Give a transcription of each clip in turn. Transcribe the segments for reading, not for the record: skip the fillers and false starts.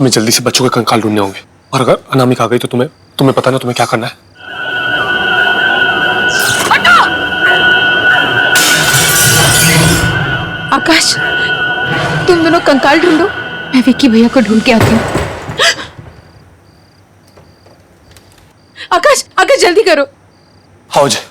हमें जल्दी से बच्चों के कंकाल ढूंढने होंगे, और अगर अनामिका आ गई तो तुम्हें पता ना तुम्हें क्या करना है। आकाश, तुम दोनों कंकाल ढूंढो, मैं विक्की भैया को ढूंढ के आती हूँ। आकाश, आकाश जल्दी करो। हाँ अजय।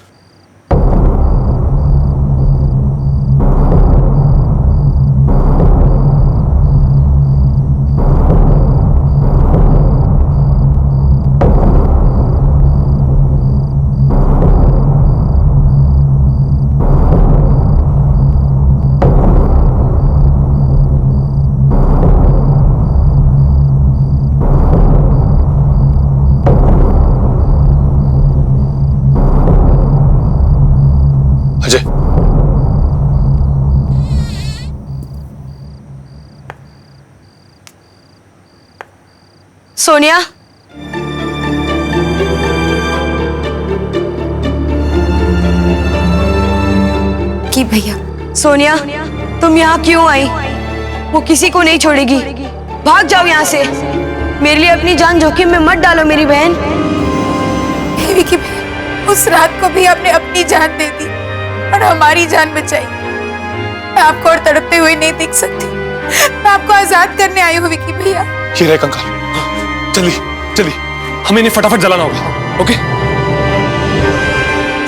अजय, सोनिया, कि भैया, सोनिया, तुम यहाँ क्यों आई? वो किसी को नहीं छोड़ेगी। भाग जाओ यहाँ से। मेरे लिए अपनी जान जोखिम में मत डालो मेरी बहन। विक्की भैया, उस रात को भी आपने अपनी जान दे दी और हमारी जान बचाई। मैं आपको और तड़पते हुए नहीं देख सकती। मैं आपको आजाद करने आई हूँ विक्की भैया। ये रहे कंकाल। जल्दी जल्दी, हमें इन्हें फटाफट जलाना होगा। ओके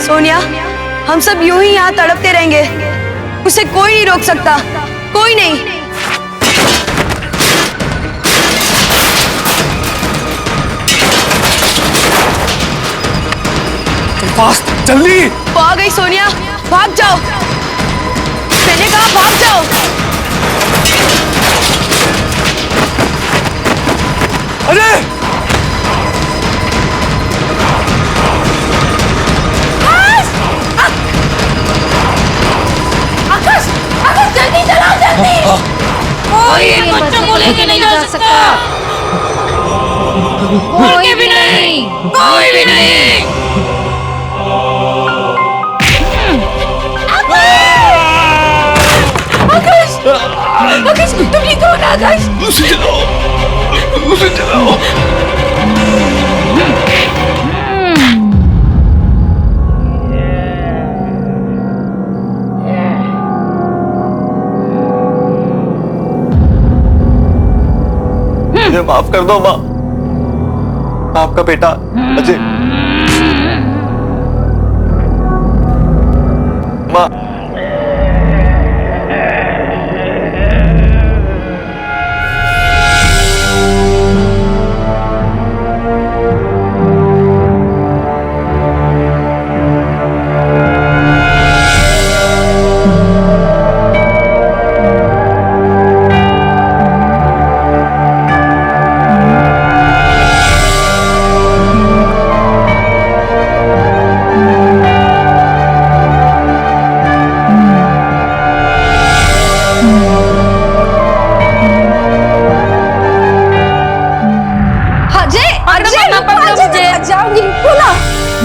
सोनिया, हम सब यूं ही यहाँ तड़पते रहेंगे। उसे कोई नहीं रोक सकता, कोई नहीं। फास्ट, जल्दी। वो आ गई सोनिया, भाग जाओ। मैंने कहा भाग जाओ। अरे आकाश, आकाश जल्दी चलाओ, जल्दी। कोई बच्चों को लेके नहीं जा सकता। कोई भी नहीं, कोई भी नहीं। आकाश, आकाश तुम ये कौन? आकाश, उसे जलाओ, उसे जलाओ। मुझे माफ कर दो माँ। आपका बेटा अजय। माँ,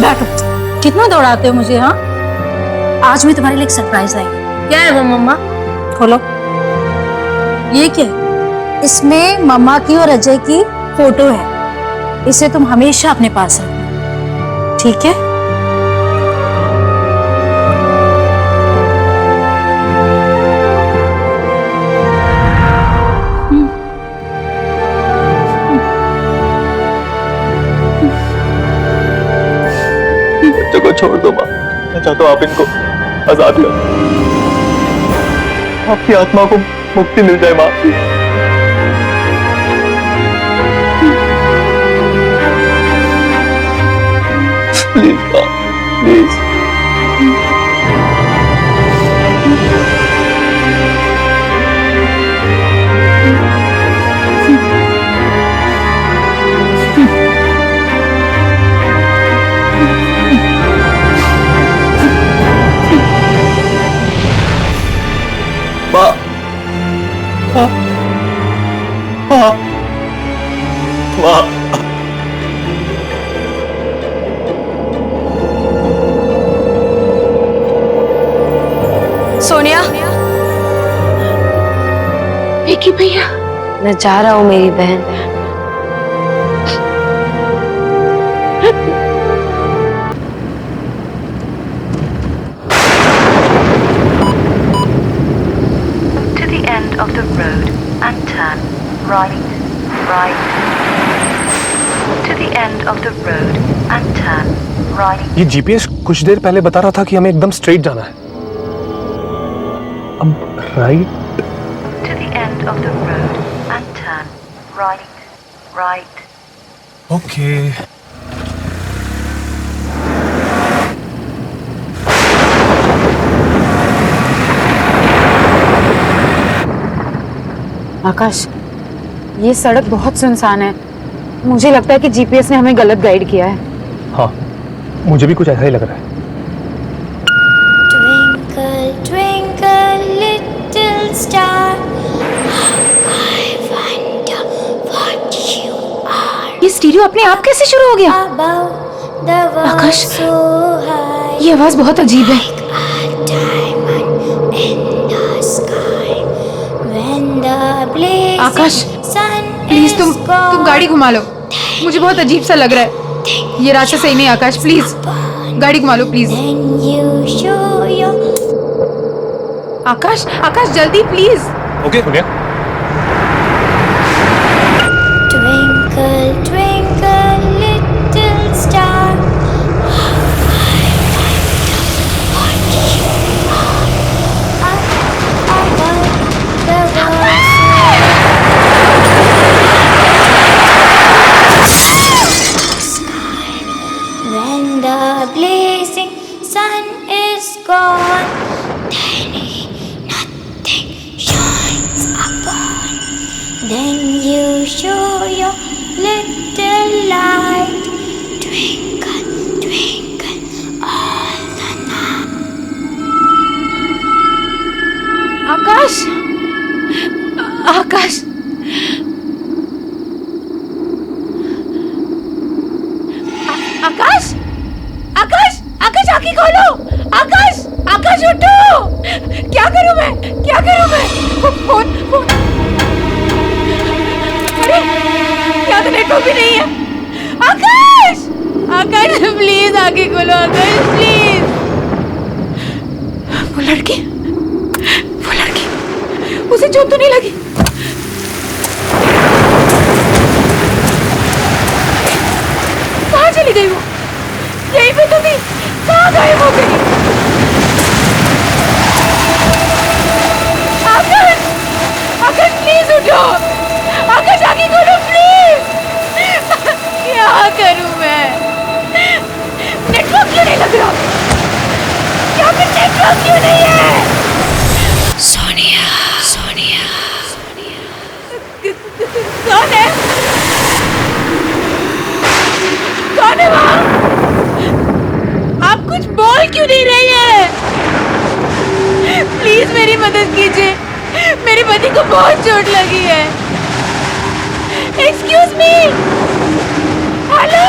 बैठो। कितना दौड़ाते हो मुझे? हाँ, आज मैं तुम्हारे लिए एक सरप्राइज लाई। क्या है वो मम्मा? खोलो। ये क्या है? इसमें मम्मा की और अजय की फोटो है। इसे तुम हमेशा अपने पास रखना, ठीक है? बच्चों को छोड़ दो माँ। मैं चाहता हूँ आप इनको आजाद करो। आपकी आत्मा को मुक्ति मिल जाए माँ। प्लीज माँ, प्लीज। माँ, माँ, माँ, माँ। सोनिया, विक्की भैया, मैं जा रहा हूँ मेरी बहन। To the end of the road and turn right. To the end of the road and turn right. ये जीपीएस कुछ देर पहले बता रहा था कि हमें एकदम स्ट्रेट जाना है। अब right. To the end of the road and turn right. Okay. Akash, ये सड़क बहुत सुनसान है। मुझे लगता है कि जीपीएस ने हमें गलत गाइड किया है। हाँ, मुझे भी कुछ ऐसा ही लग रहा है। Twinkle, twinkle, little star, I wonder what you are. ये स्टीरियो अपने आप कैसे शुरू हो गया? Above the world Akash, so high, ये आवाज बहुत अजीब है। like a diamond in the sky. When the blazing Akash, sun please is तुम gone, गाड़ी घुमा लो। मुझे बहुत अजीब सा लग रहा है। ये रास्ता सही नहीं। आकाश प्लीज गाड़ी घुमा लो please. then you show your Akash, Akash जल्दी प्लीज। ओके हो गया। twinkle, twinkle, little star. What you are above the world. When the blazing sun is gone, then nothing shines upon. Then you show your little light, twinkle, twinkle, all the night. आकाश, आकाश, आकाश, आकाश, आकाश आंखें खोलो। आकाश, आकाश उठो। क्या करूं मैं? क्या करूं मैं? Phone, phone. अरे, यहाँ तो नेटवर्क भी नहीं है। आकाश, आकाश प्लीज आंखें खोलो। आकाश प्लीज। वो लड़की, उसे चोट तो नहीं लगी? कहाँ चली गई वो? यहीं पे तो थी। कहाँ गायब हो गई? आकाश, आकाश प्लीज उठो। आकाश आगे खोलो प्लीज। क्या करूं मैं? नेटवर्क क्यों नहीं लग रहा? यहाँ पे नेटवर्क क्यों नहीं है? सोनिया, सोनिया, कौन है? कौन है वहाँ? आप कुछ बोल क्यों नहीं रही है? प्लीज मेरी मदद कीजिए। मेरे पति को बहुत चोट लगी है। Excuse me. हेलो।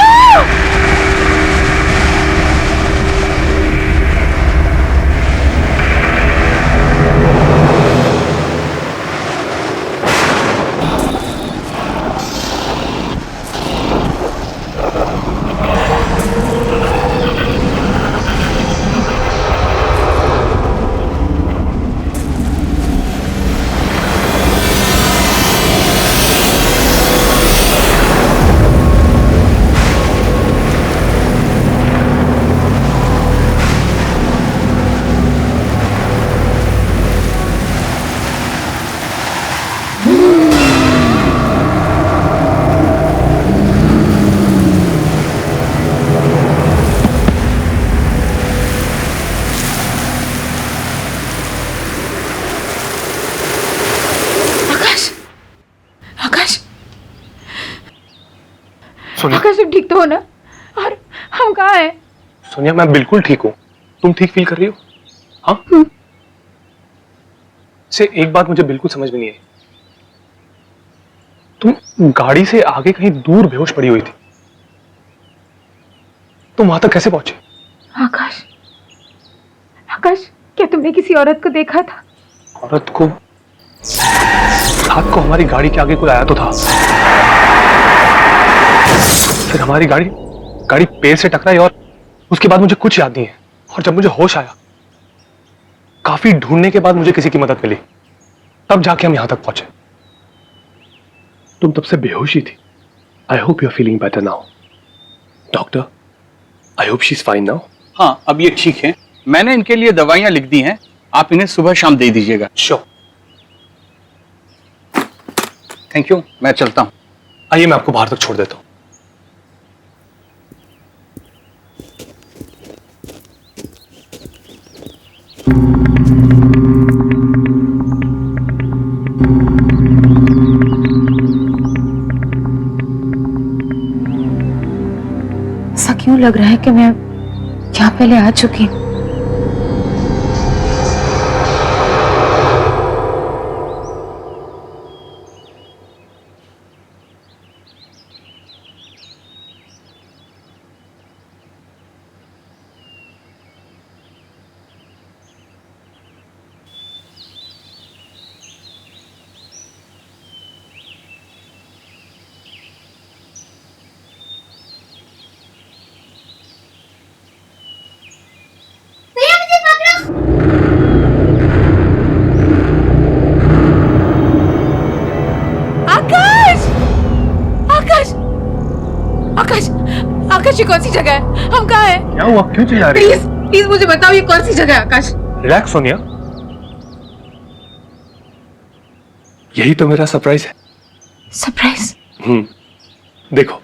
सोनिया, आकाश तुम ठीक तो हो ना? और हम कहाँ हैं? सोनिया मैं बिल्कुल ठीक हूँ। तुम ठीक फील कर रही हो? हाँ? से एक बात मुझे बिल्कुल समझ में नहीं आई। तुम गाड़ी से आगे कहीं दूर बेहोश पड़ी हुई थी, तुम वहां तक कैसे पहुंचे? आकाश, आकाश क्या तुमने किसी औरत को देखा था? औरत को? रात को हमारी गाड़ी के आगे कोई आया तो था, फिर हमारी गाड़ी पेड़ से टकराई और उसके बाद मुझे कुछ याद नहीं है। और जब मुझे होश आया, काफी ढूंढने के बाद मुझे किसी की मदद मिली, तब जाके हम यहां तक पहुंचे। तुम तब से बेहोश ही थी। I hope you are feeling better now. Doctor, I hope she is fine now. हाँ, अब ये ठीक है। मैंने इनके लिए दवाइयां लिख दी हैं, आप इन्हें सुबह शाम दे दीजिएगा। श्योर। थैंक यू, मैं चलता हूँ। आइए, मैं आपको बाहर तक छोड़ देता हूँ। ऐसा क्यों लग रहा है कि मैं यहाँ पहले आ चुकी हूँ? आकाश, ये कौन सी जगह है? हम कहाँ हैं? क्या हुआ? क्यों चिल्ला रही है? प्लीज प्लीज मुझे बताओ, ये कौन सी जगह है? आकाश, रिलैक्स सोनिया, यही तो मेरा सरप्राइज है। सरप्राइज? देखो,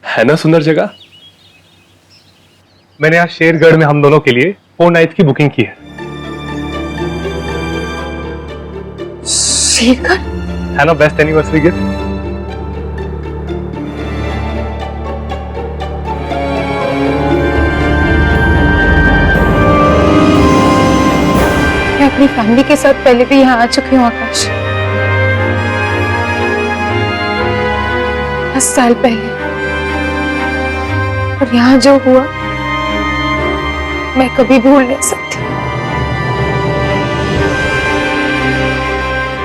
है ना सुंदर जगह। मैंने आज शेरगढ़ में हम दोनों के लिए 4 नाइट की बुकिंग की है। शेरगढ़? है ना बेस्ट एनिवर्सरी गिफ्ट। मैं अपनी फैमिली के साथ पहले भी यहाँ आ चुकी हूँ आकाश, 10 साल पहले। और यहाँ जो हुआ मैं कभी भूल नहीं सकती।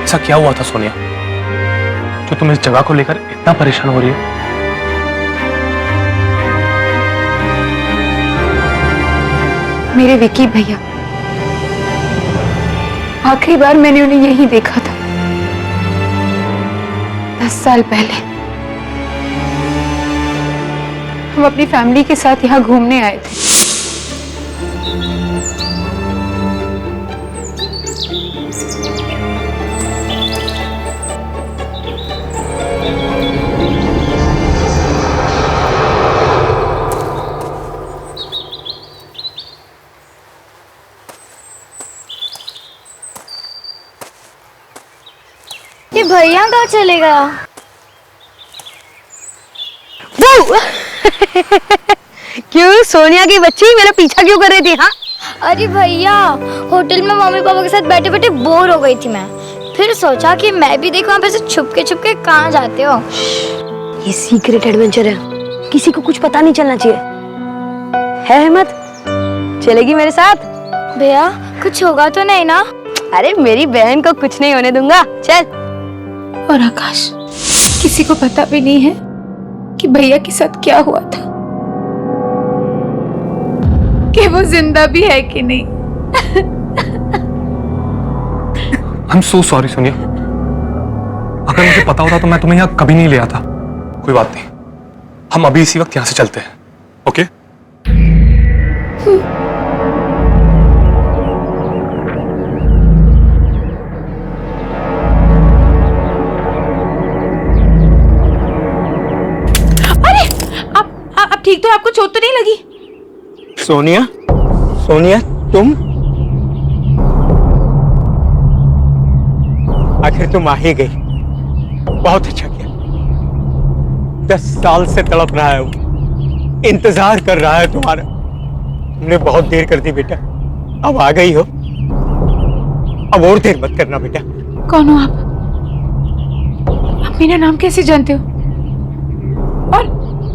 ऐसा क्या हुआ था सोनिया, जो तुम इस जगह को लेकर इतना परेशान हो रही हो? मेरे विकी भैया, आखिरी बार मैंने उन्हें यहीं देखा था 10 साल पहले। हम अपनी फैमिली के साथ यहाँ घूमने आए थे। ये भैया कहाँ चले गया? क्यों सोनिया की बच्ची मेरा पीछा क्यों कर रही थी? हाँ, अरे भैया, होटल में मम्मी पापा के साथ बैठे बैठे बोर हो गई थी मैं। फिर सोचा कि मैं भी देखूं आप ऐसे छुप के कहाँ जाते हो। ये सीक्रेट एडवेंचर है, किसी को कुछ पता नहीं चलना चाहिए। है हिम्मत? चलेगी मेरे साथ? भैया, कुछ होगा तो नहीं ना? अरे मेरी बहन को कुछ नहीं होने दूंगा, चल। और आकाश, किसी को पता भी नहीं है कि भैया के साथ क्या हुआ था, कि वो जिंदा भी है कि नहीं। I am so sorry Sonia, अगर मुझे पता होता तो मैं तुम्हें यहाँ कभी नहीं ले आता। कोई बात नहीं, हम अभी इसी वक्त यहाँ से चलते हैं। ओके? आप ठीक तो? आपको चोट तो नहीं लगी? सोनिया, सोनिया तुम आखिर तुम आ ही गई। बहुत अच्छा किया। 10 साल से तड़प रहा है वो, इंतजार कर रहा है तुम्हारा। तुमने बहुत देर कर दी बेटा, अब आ गई हो। अब और देर मत करना बेटा। कौन हो आप? आप मेरा नाम कैसे जानते हो? और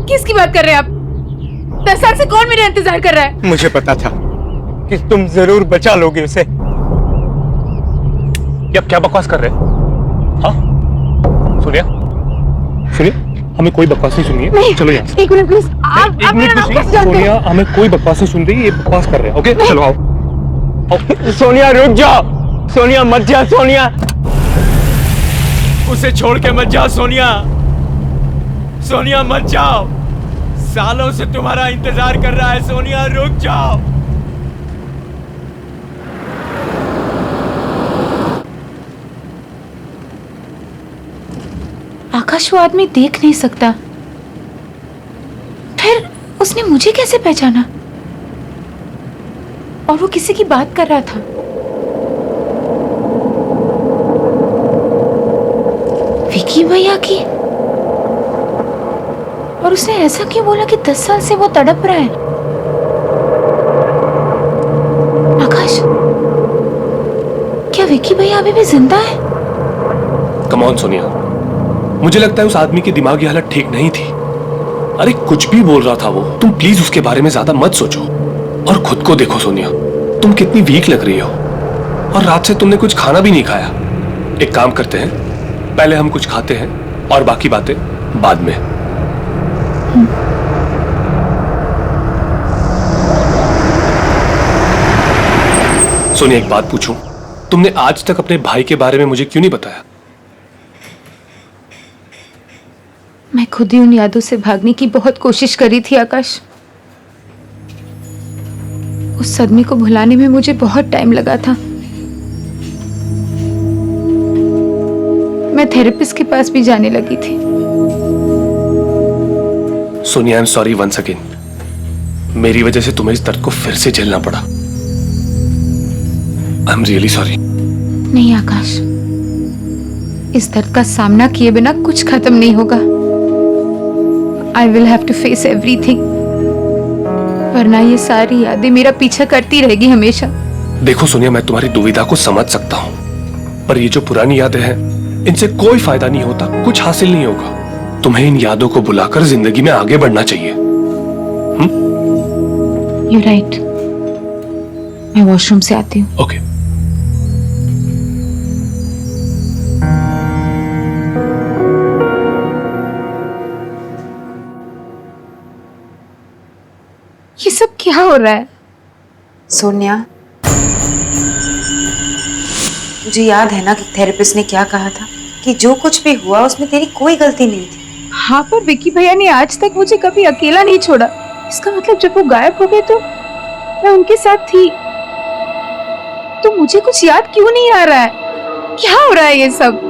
किसकी बात कर रहे हैं आप? 10 साल से कौन मेरा इंतजार कर रहा है? मुझे पता था कि तुम जरूर बचा लोगे उसे। ये आप क्या बकवास कर रहे हैं? हाँ सोनिया, सोनिया हमें कोई बकवास नहीं सुननी है, चलो यहाँ से। एक मिनट प्लीज, एक आप मिनट मेरा नाम कुछ कैसे नहीं, जानते हो? सोनिया हमें कोई बकवास नहीं सुन रही, ये बकवास कर रहे हैं। ओके चलो आओ। सोनिया रुक जाओ, सोनिया मत जा, सोनिया उसे छोड़ के मत जा, सोनिया, सोनिया मत जाओ, सालों से तुम्हारा इंतजार कर रहा है, सोनिया रुक जाओ। आकाश वो आदमी देख नहीं सकता, फिर उसने मुझे कैसे पहचाना? और वो किसी की बात कर रहा था। विकी भैया की। और उसने ऐसा क्यों बोला कि 10 साल से वो तड़प रहा है? आकाश, क्या विकी भैया अभी भी जिंदा है? कम ऑन सोनिया, मुझे लगता है उस आदमी की दिमागी हालत ठीक नहीं थी। अरे कुछ भी बोल रहा था वो, तुम प्लीज उसके बारे में ज्यादा मत सोचो और खुद को देखो सोनिया, तुम कितनी वीक लग रही हो और रात से तुमने कुछ खाना भी नहीं खाया। एक काम करते हैं, पहले हम कुछ खाते हैं और बाकी बातें बाद में। सोनिया एक बात पूछूं, तुमने आज तक अपने भाई के बारे में मुझे क्यों नहीं बताया? मैं खुद ही उन यादों से भागने की बहुत कोशिश करी थी आकाश। उस सदमे को भुलाने में मुझे बहुत टाइम लगा था। मैं थेरेपिस्ट के पास भी जाने लगी थी। Sonia I am sorry once again, मेरी वजह से तुम्हें इस दर्द को फिर से झेलना पड़ा। I am really sorry. नहीं आकाश, इस दर्द का सामना किए बिना कुछ खत्म नहीं होगा। I will have to face everything, वरना ये सारी यादें मेरा पीछा करती रहेगी हमेशा। देखो सोनिया, मैं तुम्हारी दुविधा को समझ सकता हूं, पर ये जो पुरानी यादें हैं, इनसे कोई फायदा नहीं होता, कुछ हासिल नहीं होगा। तुम्हें इन यादों को बुलाकर जिंदगी में आगे बढ़ना चाहिए। You're right. मैं वॉशरूम से आती हूँ। ओके। ये सब क्या हो रहा है? सोनिया, मुझे याद है ना कि थेरेपिस्ट ने क्या कहा था कि जो कुछ भी हुआ उसमें तेरी कोई गलती नहीं थी। हाँ, पर विकी भैया ने आज तक मुझे कभी अकेला नहीं छोड़ा। इसका मतलब जब वो गायब हो गए तो मैं उनके साथ थी। तो मुझे कुछ याद क्यों नहीं आ रहा है? क्या हो रहा है ये सब?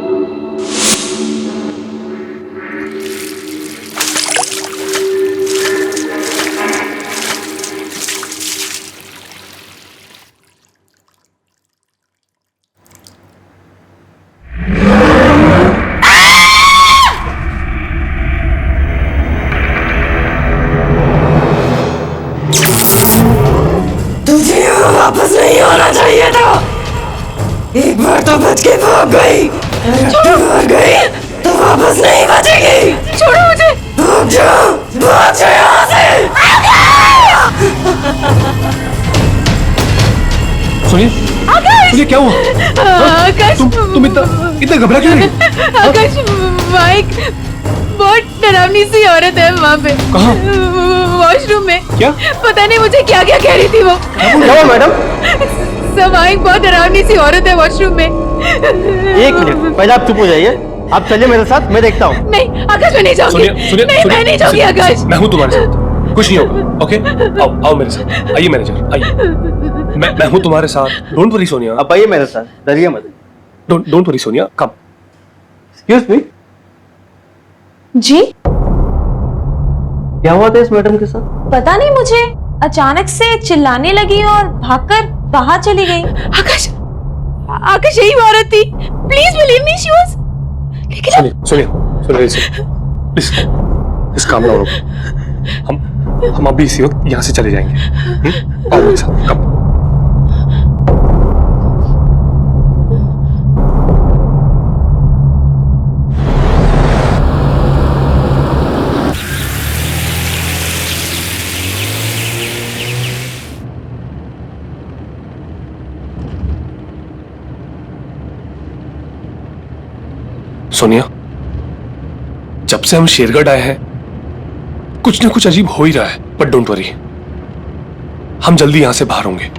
वापस नहीं होना चाहिए था। एक बार तो बच के भाग गई, भाग गई तो वापस नहीं बचेगी। छोड़ो मुझे। भाग जाओ यहाँ से। सोनिया, सोनिया क्या हुआ? आकाश, तुम इतना घबरा क्यों रही? आकाश, माइक बहुत डरावनी सी औरत है वहाँ पे। कहाँ? वॉशरूम में। क्या? पता नहीं मुझे क्या क्या कह रही थी वो। क्या मैडम? सब माइक बहुत डरावनी सी औरत है वॉशरूम में। एक मिनट, पहले आप चुप हो जाइए। आप चलिए मेरे साथ, मैं देखता हूँ। नहीं आकाश, मैं नहीं जाऊंगी। नहीं, मैं नहीं जाऊंगी आकाश। मैं हूँ तुम्हारे साथ, कुछ नहीं होगा। ओके, आओ मेरे साथ। आइए मैनेजर, आइए। मैं हूँ तुम्हारे साथ। Don't worry Sonia. आप आइए मेरे साथ, डरिए मत। Don't worry Sonia, come. Excuse me, जी क्या हुआ था इस मैडम के साथ? पता नहीं, मुझे अचानक से चिल्लाने लगी और भागकर बाहर चली गई। आकाश, आकाश यही औरत थी। Please believe me, she was. लेकिन सोनिया, प्लीज काम डाउन। हम अभी इसी वक्त यहाँ से चले जाएंगे। आओ मेरे साथ, कम। सोनिया, जब से हम शेरगढ़ आए हैं कुछ ना कुछ अजीब हो ही रहा है, बट डोंट वरी, हम जल्दी यहां से बाहर होंगे।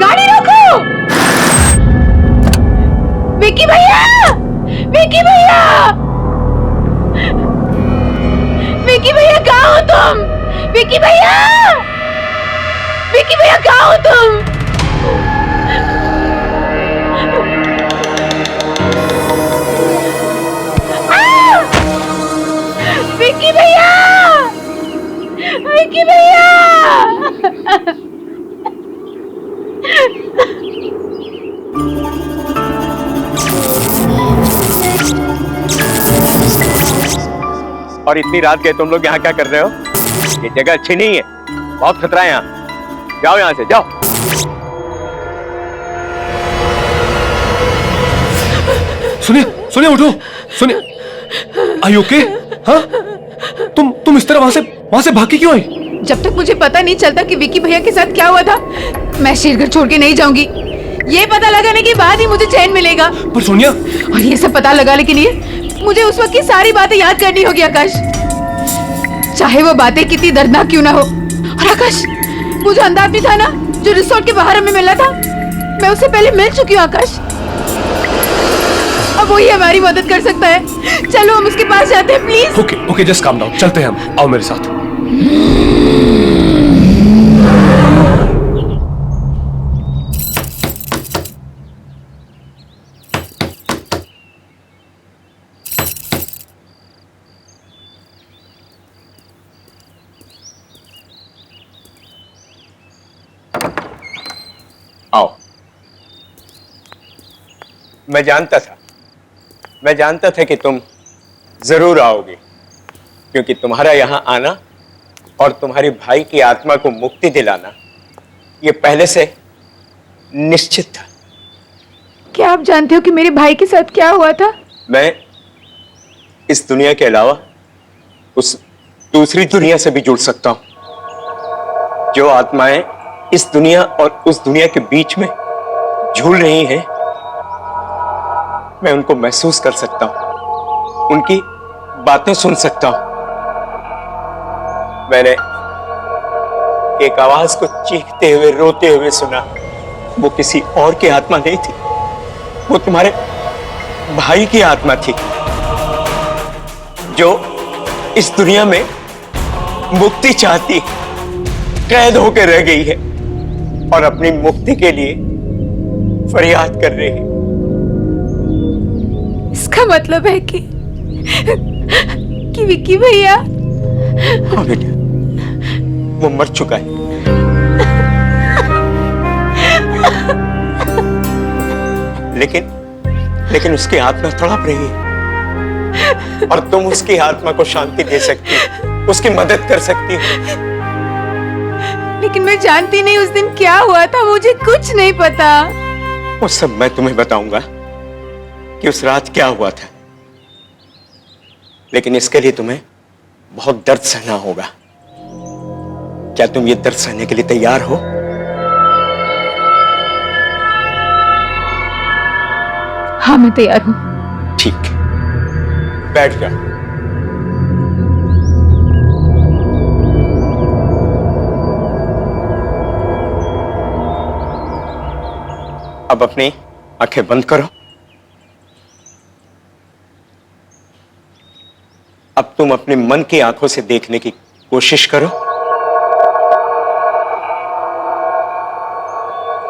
गाड़ी रोको! विक्की भैया! विक्की भैया! विक्की भैया कहाँ हो तुम? विक्की भैया! विक्की भैया कहाँ हो तुम? विक्की भैया! विक्की भैया! और इतनी रात के तुम लोग यहाँ क्या कर रहे हो? ये जगह अच्छी नहीं है, बहुत खतरा है यहाँ। जाओ यहाँ से, जाओ। सुनिए, सुनिए, उठो, सुनिए। Are you okay? हाँ? तुम इस तरह वहां से भागी क्यों आई? जब तक मुझे पता नहीं चलता कि विक्की भैया के साथ क्या हुआ था, मैं शेरगढ़ छोड़ के नहीं जाऊंगी। ये पता लगाने के बाद ही मुझे चैन मिलेगा। पर सोनिया, और ये सब पता लगाने के लिए मुझे उस वक्त की सारी बातें याद करनी होगी आकाश, चाहे वो बातें कितनी दर्दनाक क्यों ना हो। और आकाश, वो जो अंधा आदमी था ना, जो रिसोर्ट के बाहर हमें मिला था, मैं उससे पहले मिल चुकी हूँ आकाश। अब वही हमारी मदद कर सकता है। चलो हम उसके पास जाते हैं, please. Okay, okay, just calm down, चलते हैं हम। आओ मेरे साथ। आओ। मैं जानता था कि तुम जरूर आओगे, क्योंकि तुम्हारा यहां आना और तुम्हारे भाई की आत्मा को मुक्ति दिलाना ये पहले से निश्चित था। क्या आप जानते हो कि मेरे भाई के साथ क्या हुआ था? मैं इस दुनिया के अलावा उस दूसरी दुनिया से भी जुड़ सकता हूं। जो आत्माएं इस दुनिया और उस दुनिया के बीच में झूल रही हैं, मैं उनको महसूस कर सकता हूं, उनकी बातें सुन सकता हूं। मैंने एक आवाज को चीखते हुए, रोते हुए सुना। वो किसी और की आत्मा नहीं थी, वो तुम्हारे भाई की आत्मा थी, जो इस दुनिया में मुक्ति चाहती, कैद होकर रह गई है और अपनी मुक्ति के लिए फरियाद कर रही है। इसका मतलब है कि विक्की भैया। हाँ बेटा, वो मर चुका है। लेकिन उसकी आत्मा तड़प रही है और तुम उसकी आत्मा को शांति दे सकती हो, उसकी मदद कर सकती हो। लेकिन मैं जानती नहीं उस दिन क्या हुआ था, मुझे कुछ नहीं पता। वो सब मैं तुम्हें बताऊंगा कि उस रात क्या हुआ था, लेकिन इसके लिए तुम्हें बहुत दर्द सहना होगा। क्या तुम ये दर्द सहने के लिए तैयार हो? हाँ, मैं तैयार हूं। ठीक, बैठ जाओ। अब अपनी आंखें बंद करो। अब तुम अपने मन की आंखों से देखने की कोशिश करो।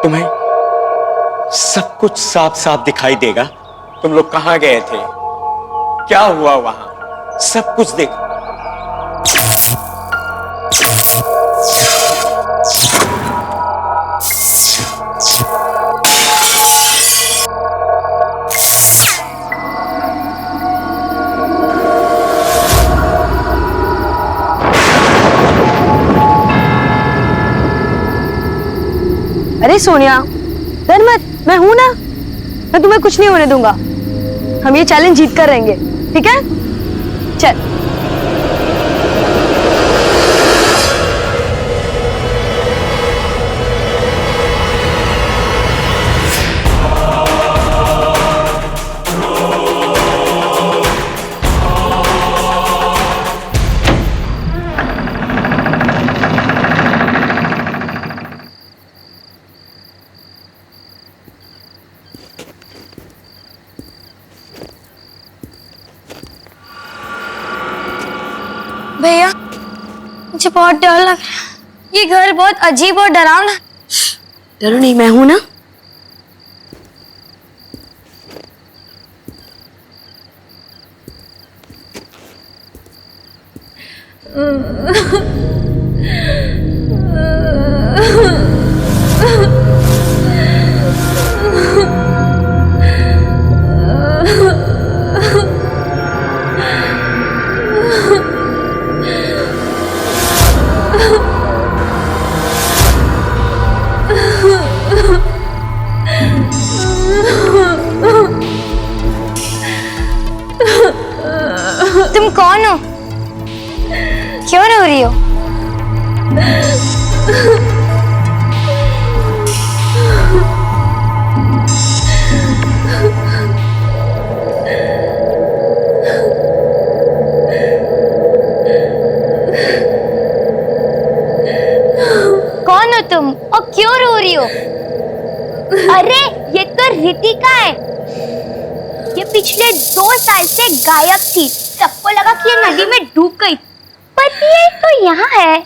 तुम्हें सब कुछ साफ साफ दिखाई देगा। तुम लोग कहां गए थे, क्या हुआ वहां, सब कुछ देखो। अरे सोनिया, डर मत, मैं हूं ना, मैं तुम्हें कुछ नहीं होने दूंगा। हम ये चैलेंज जीत कर रहेंगे, ठीक है? चल। मुझे बहुत डर लग रहा है। ये घर बहुत अजीब और डरावना। डरो नहीं, मैं हूं ना। तुम कौन हो? क्यों रो रही हो? कौन हो तुम और क्यों रो रही हो? अरे ये तो रितिका है। ये पिछले 2 साल से गायब थी। सबको लगा कि ये नदी में डूब गई, पर ये तो यहाँ है।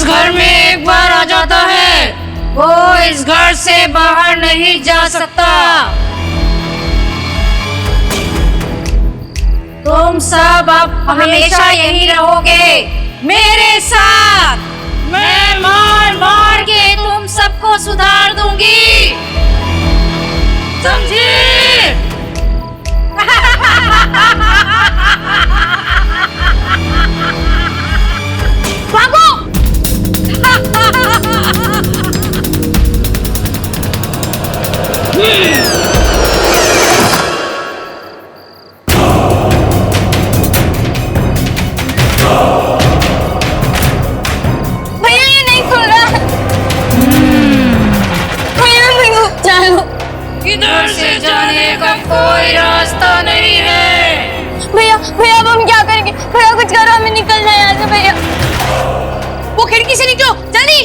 घर में एक बार आ जाता है वो इस घर से बाहर नहीं जा सकता। तुम सब अब हमेशा यही रहोगे मेरे साथ। मैं मार मार के तुम सबको सुधार दूंगी, समझी? भागो! भैया ये नहीं खुल रहा। भैया चलो, इधर से जाने का कोई रास्ता नहीं है। भैया भैया अब हम क्या करेंगे? भैया कुछ करो, हमें निकलना है यहाँ से। भैया वो खिड़की से निकलो जल्दी।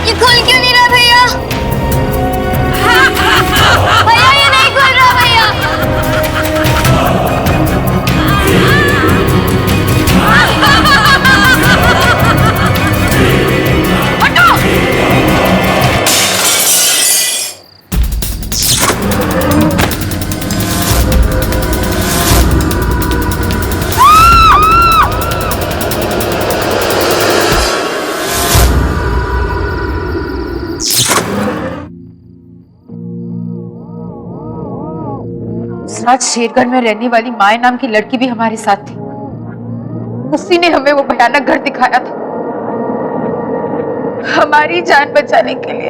ये खुल क्यों नहीं रहा भैया? भैया ये नहीं खुल रहा भैया। रात शेरगढ़ में रहने वाली माया नाम की लड़की भी हमारे साथ थी। उसी ने हमें वो भयानक घर दिखाया था। हमारी जान बचाने के लिए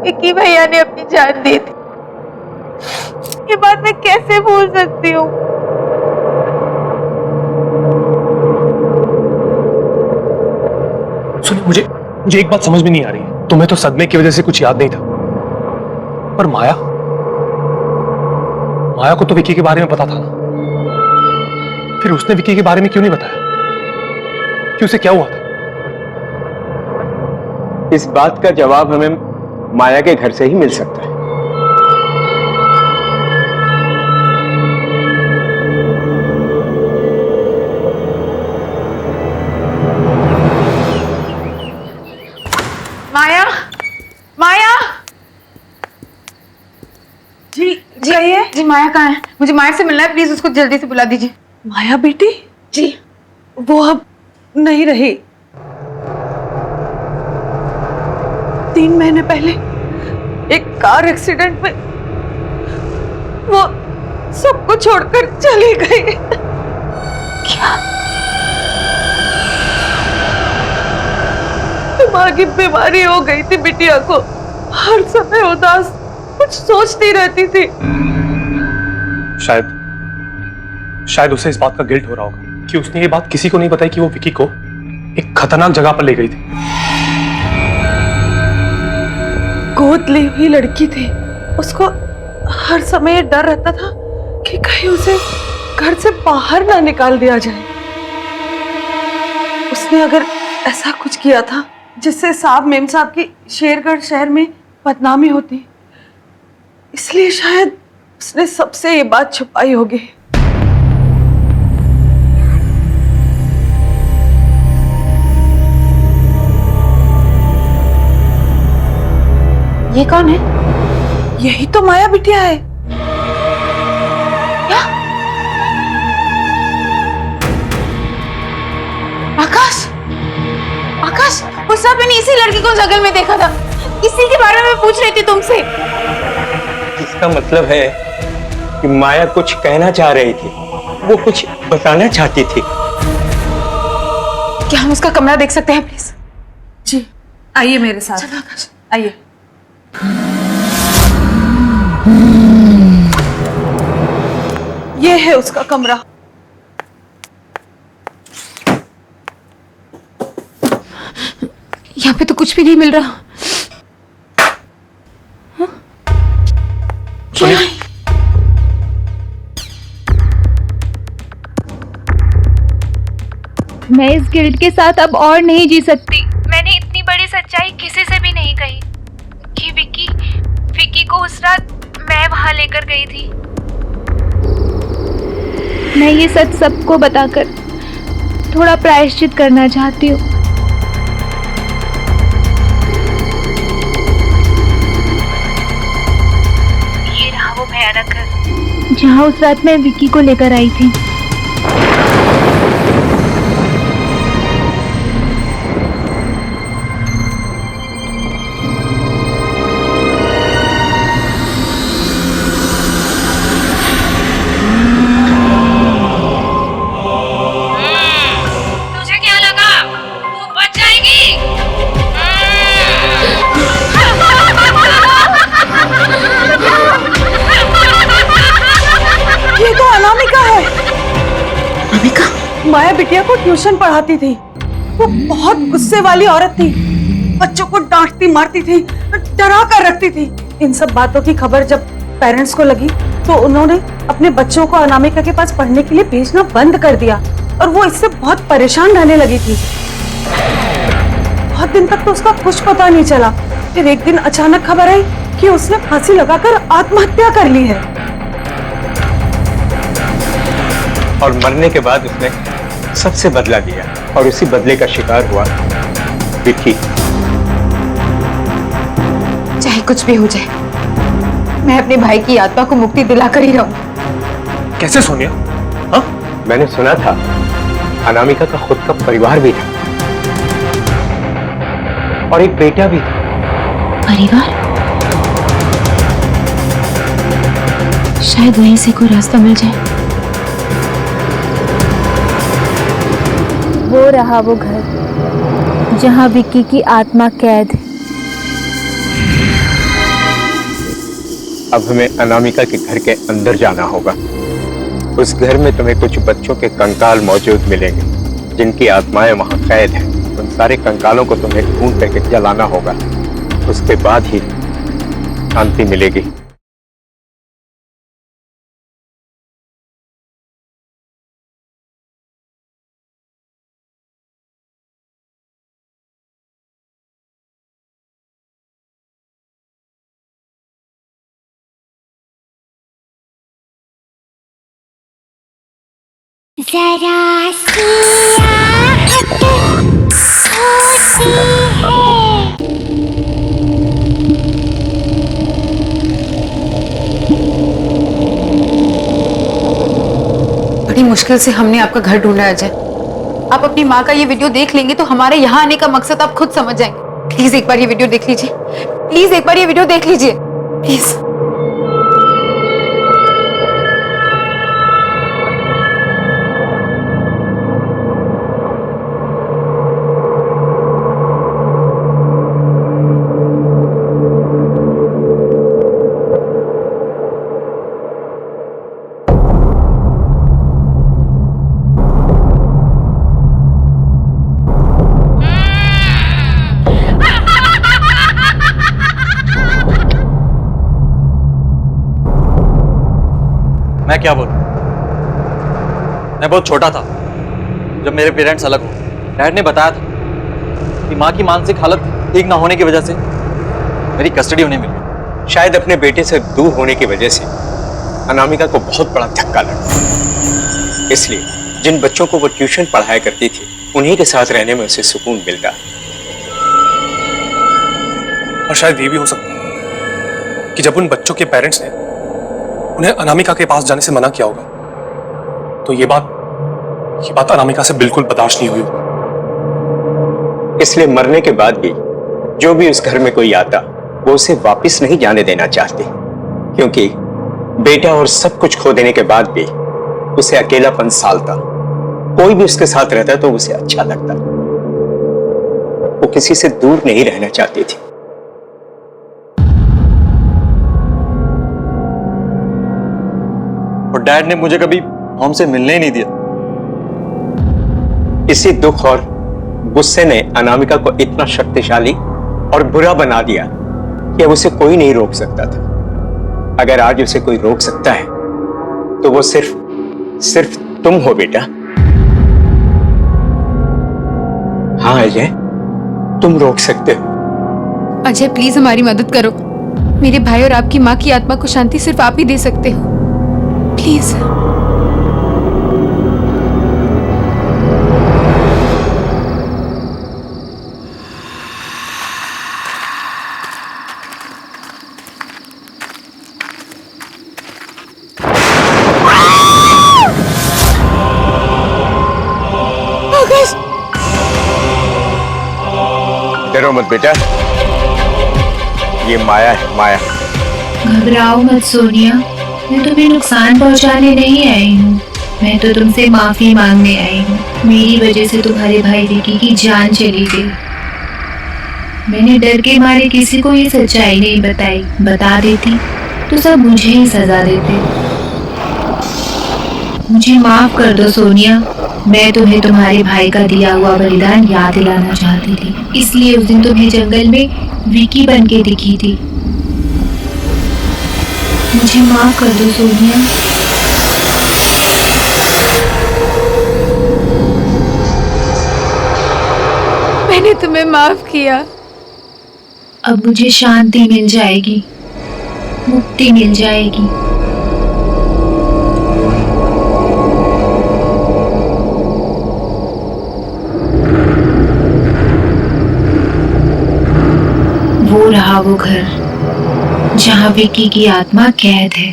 विक्की भैया ने अपनी जान दे दी। ये बात मैं कैसे भूल सकती हूँ? सुनिए, मुझे एक बात समझ में नहीं आ रही। तुम्हें तो सदमे की वजह से कुछ याद नहीं था, पर माया को तो विक्की के बारे में पता था ना। फिर उसने विक्की के बारे में क्यों नहीं बताया कि उसे क्या हुआ था? इस बात का जवाब हमें माया के घर से ही मिल सकता है। माया, माया जी जी माया कहाँ है? मुझे माया से मिलना है, प्लीज उसको जल्दी से बुला दीजिए। माया बेटी जी वो अब नहीं रही। 3 महीने पहले एक कार एक्सीडेंट में वो सबको छोड़कर चली गई। दिमागी बीमारी हो गई थी बिटिया को, हर समय उदास, कुछ सोचती रहती थी। शायद उसे इस बात का गिल्ट हो रहा होगा कि उसने ये बात किसी को नहीं बताई कि वो विकी को एक खतरनाक जगह पर ले गई थी। गोद ली हुई लड़की थी, उसको हर समय डर रहता था कि कहीं उसे घर से बाहर ना निकाल दिया जाए। उसने अगर ऐसा कुछ किया था जिससे साहब मेम साहब की शेरगढ़ शहर में बदनामी होती, इसलिए शायद उसने सबसे ये बात छुपाई होगी। ये कौन है? यही तो माया बिटिया है। क्या? आकाश, आकाश, उस सब मैंने इसी लड़की को जंगल में देखा था, इसी के बारे में पूछ रही थी तुमसे। इसका मतलब है कि माया कुछ कहना चाह रही थी, वो कुछ बताना चाहती थी। क्या हम उसका कमरा देख सकते हैं प्लीज? जी आइए मेरे साथ, आइए। ये है उसका कमरा। यहाँ पे तो कुछ भी नहीं मिल रहा। सोनिया, मैं इस गिल्ट के साथ अब और नहीं जी सकती। मैंने इतनी बड़ी सच्चाई किसी से भी नहीं कही कि विकी को उस रात मैं वहां लेकर गई थी। मैं ये सच सबको बताकर थोड़ा प्रायश्चित करना चाहती हूँ। ये रहा वो भयानक घर जहाँ उस रात मैं विकी को लेकर आई थी। माया बिटिया को ट्यूशन पढ़ाती थी। वो बहुत गुस्से वाली औरत थी, बच्चों को डांटती मारती थी, डरा कर रखती थी। इन सब बातों की खबर जब पेरेंट्स को लगी तो उन्होंने अपने बच्चों को अनामिका के पास पढ़ने के लिए भेजना बंद कर दिया और वो इससे बहुत परेशान रहने लगी थी। बहुत दिन तक तो उसका कुछ पता नहीं चला। फिर एक दिन अचानक खबर आई कि उसने फांसी लगाकर आत्महत्या कर ली है। और मरने के बाद उसने सबसे बदला लिया और उसी बदले का शिकार हुआ विकी। चाहे कुछ भी हो जाए, मैं अपने भाई की आत्मा को मुक्ति दिलाकर ही रहूं। कैसे सोनिया? हाँ? मैंने सुना था अनामिका का खुद का परिवार भी था और एक बेटा भी था। परिवार? शायद वहीं से कोई रास्ता मिल जाए। वो रहा वो घर जहां विक्की की आत्मा कैद है। अब हमें अनामिका के घर के अंदर जाना होगा। उस घर में तुम्हें कुछ बच्चों के कंकाल मौजूद मिलेंगे जिनकी आत्माएं वहां कैद हैं। उन सारे कंकालों को तुम्हें ढूंढ करके जलाना होगा, उसके बाद ही शांति मिलेगी। जरा सी आहट होती है। बड़ी मुश्किल से हमने आपका घर ढूंढा है अजय। आप अपनी माँ का ये वीडियो देख लेंगे तो हमारे यहाँ आने का मकसद आप खुद समझ जाएंगे। प्लीज एक बार ये वीडियो देख लीजिए, प्लीज एक बार ये वीडियो देख लीजिए, प्लीज। मैं क्या बोलूं? मैं बहुत छोटा था जब मेरे पेरेंट्स अलग हुए। डैड ने बताया था कि माँ की मानसिक हालत ठीक ना होने की वजह से मेरी कस्टडी उन्हें मिली। शायद अपने बेटे से दूर होने की वजह से अनामिका को बहुत बड़ा धक्का लगा, इसलिए जिन बच्चों को वो ट्यूशन पढ़ाया करती थी उन्हीं के साथ रहने में उसे सुकून मिलता। और शायद ये भी हो सकता है कि जब उन बच्चों के पेरेंट्स ने उन्हें अनामिका के पास जाने से मना किया होगा तो ये बात अनामिका से बिल्कुल बर्दाश्त नहीं हुई होगी। इसलिए मरने के बाद भी जो भी उस घर में कोई आता वो उसे वापस नहीं जाने देना चाहते, क्योंकि बेटा और सब कुछ खो देने के बाद भी उसे अकेलापन सालता। कोई भी उसके साथ रहता तो उसे अच्छा लगता। वो किसी से दूर नहीं रहना चाहती थी। और डैड ने मुझे कभी हमसे मिलने ही नहीं दिया। इसी दुख और गुस्से ने अनामिका को इतना शक्तिशाली और बुरा बना दिया कि अब उसे कोई नहीं रोक सकता था। अगर आज उसे कोई रोक सकता है तो वो सिर्फ तुम हो बेटा। हाँ अजय, तुम रोक सकते हो। अजय प्लीज हमारी मदद करो। मेरे भाई और आपकी माँ की आत्मा को शांति सिर्फ आप ही दे सकते हो, प्लीज। डरो मत बेटा, ये माया है, माया। घबराओ मत सोनिया, मैं तुम्हें नुकसान पहुंचाने नहीं आई हूँ। मैं तो तुमसे माफी मांगने आई हूँ। मेरी वजह से तुम्हारे भाई विकी की जान चली गई। मैंने डर के मारे किसी को ये सच्चाई नहीं बताई। बता देती तो सब मुझे ही सजा देते। मुझे माफ कर दो सोनिया, मैं तुम्हें तुम्हारे भाई का दिया हुआ बलिदान याद दिलाना चाहती थी, इसलिए उस दिन तुम्हें जंगल में विकी बन के दिखी थी। मुझे माफ कर दो सोनिया। मैंने तुम्हें माफ किया। अब मुझे शांति मिल जाएगी, मुक्ति मिल जाएगी। वो रहा वो घर जहां विकी की आत्मा कैद है।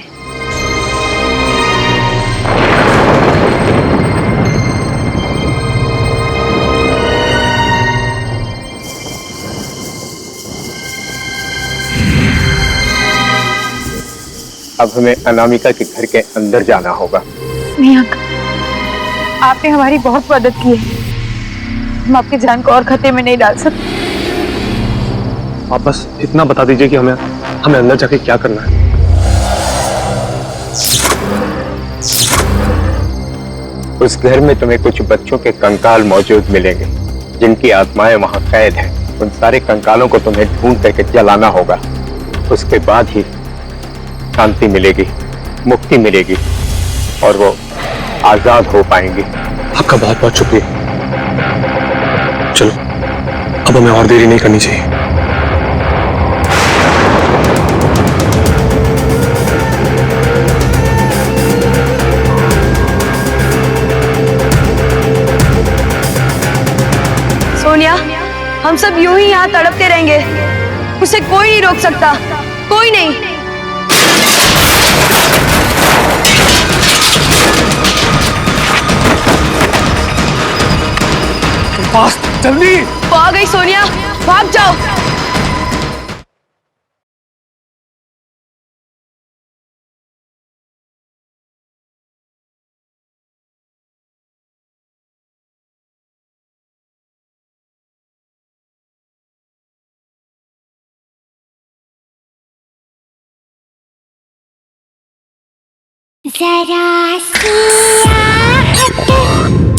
अब हमें अनामिका के घर के अंदर जाना होगा। नहीं अंकल, आपने हमारी बहुत मदद की है। हम आपकी जान को और खतरे में नहीं डाल सकते। आप बस इतना बता दीजिए कि हमें अंदर जाके क्या करना है। उस घर में तुम्हें कुछ बच्चों के कंकाल मौजूद मिलेंगे जिनकी आत्माएं वहां कैद हैं। उन सारे कंकालों को तुम्हें ढूंढ करके जलाना होगा। उसके बाद ही शांति मिलेगी, मुक्ति मिलेगी और वो आजाद हो पाएंगे। आपका बहुत बहुत शुक्रिया। चलो अब हमें और देरी नहीं करनी चाहिए। सोनिया, हम सब यूं ही यहाँ तड़पते रहेंगे। उसे कोई नहीं रोक सकता, कोई नहीं। फास्ट, जल्दी। वो आ गई सोनिया, भाग जाओ। जरा